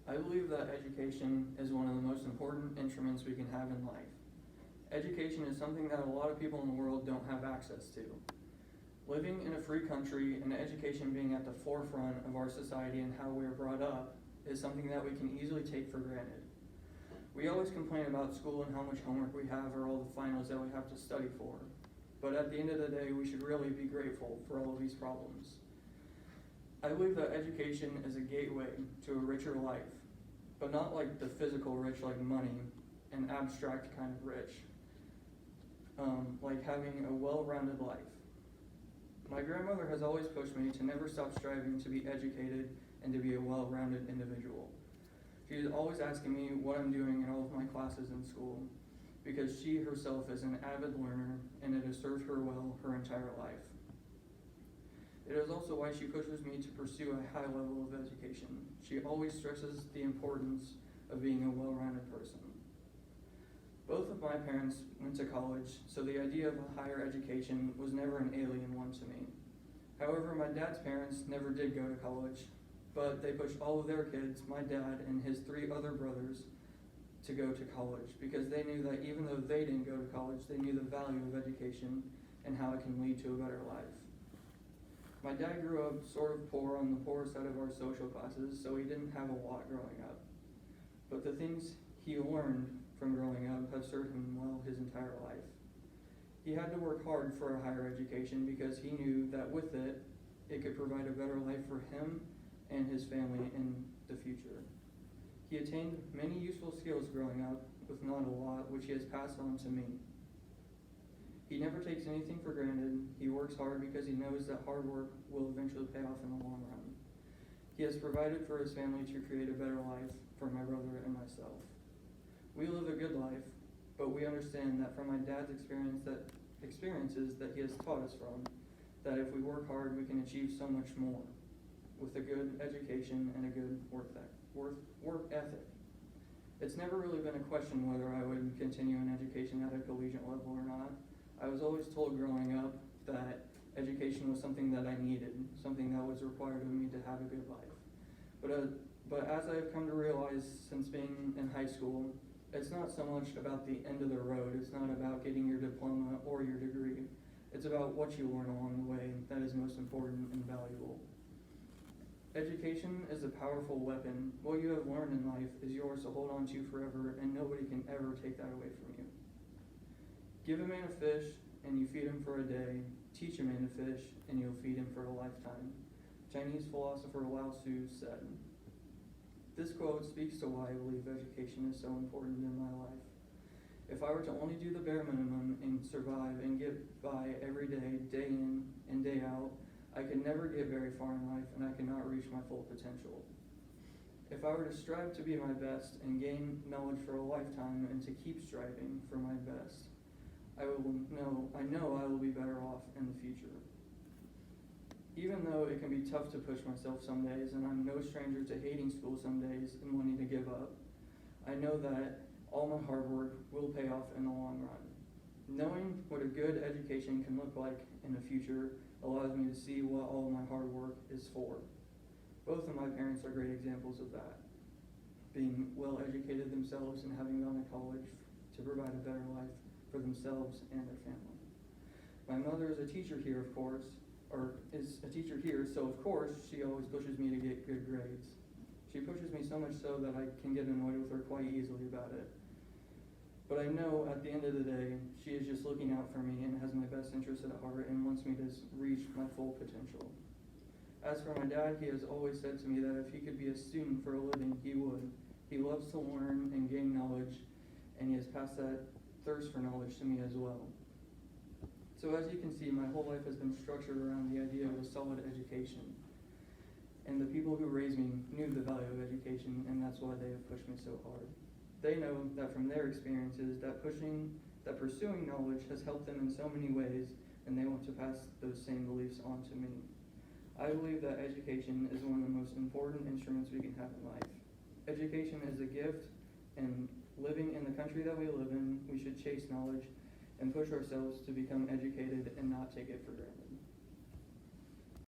I believe that education is one of the most important instruments we can have in life. Education is something that a lot of people in the world don't have access to. Living in a free country and education being at the forefront of our society and how we are brought up is something that we can easily take for granted. We always complain about school and how much homework we have or all the finals that we have to study for. But at the end of the day, we should really be grateful for all of these problems. I believe that education is a gateway to a richer life, but not like the physical rich like money, an abstract kind of rich, like having a well-rounded life. My grandmother has always pushed me to never stop striving to be educated and to be a well-rounded individual. She is always asking me what I'm doing in all of my classes in school, because she herself is an avid learner and it has served her well her entire life. It is also why she pushes me to pursue a high level of education. She always stresses the importance of being a well-rounded person. Both of my parents went to college, so the idea of a higher education was never an alien one to me. However, my dad's parents never did go to college, but they pushed all of their kids, my dad and his 3 other brothers, to go to college because they knew that even though they didn't go to college, they knew the value of education and how it can lead to a better life. My dad grew up sort of poor on the poor side of our social classes, so he didn't have a lot growing up. But the things he learned from growing up have served him well his entire life. He had to work hard for a higher education because he knew that with it, it could provide a better life for him and his family in the future. He attained many useful skills growing up with not a lot, which he has passed on to me. He never takes anything for granted. He works hard because he knows that hard work will eventually pay off in the long run. He has provided for his family to create a better life for my brother and myself. We live a good life, but we understand that from my dad's experiences that he has taught us from, that if we work hard, we can achieve so much more with a good education and a good work ethic. It's never really been a question whether I would continue an education at a collegiate level or not. I was always told growing up that education was something that I needed, something that was required of me to have a good life. But as I've come to realize since being in high school, it's not so much about the end of the road. It's not about getting your diploma or your degree. It's about what you learn along the way that is most important and valuable. Education is a powerful weapon. What you have learned in life is yours to hold on to forever, and nobody can ever take that away from you. Give a man a fish, and you feed him for a day. Teach a man to fish, and you'll feed him for a lifetime. Chinese philosopher Lao Tzu said. This quote speaks to why I believe education is so important in my life. If I were to only do the bare minimum and survive and get by every day, day in and day out, I could never get very far in life and I could not reach my full potential. If I were to strive to be my best and gain knowledge for a lifetime and to keep striving for my best, I know I will be better off in the future. Even though it can be tough to push myself some days, and I'm no stranger to hating school some days and wanting to give up, I know that all my hard work will pay off in the long run. Knowing what a good education can look like in the future allows me to see what all of my hard work is for. Both of my parents are great examples of that, being well educated themselves and having gone to college to provide a better life for themselves and their family. My mother is a teacher here, so of course she always pushes me to get good grades. She pushes me so much so that I can get annoyed with her quite easily about it. But I know at the end of the day, she is just looking out for me and has my best interest at heart and wants me to reach my full potential. As for my dad, he has always said to me that if he could be a student for a living, he would. He loves to learn and gain knowledge, and he has passed that thirst for knowledge to me as well. So as you can see, my whole life has been structured around the idea of a solid education. And the people who raised me knew the value of education, and that's why they have pushed me so hard. They know that from their experiences that pursuing knowledge has helped them in so many ways, and they want to pass those same beliefs on to me. I believe that education is one of the most important instruments we can have in life. Education is a gift, and living in the country that we live in, we should chase knowledge and push ourselves to become educated and not take it for granted.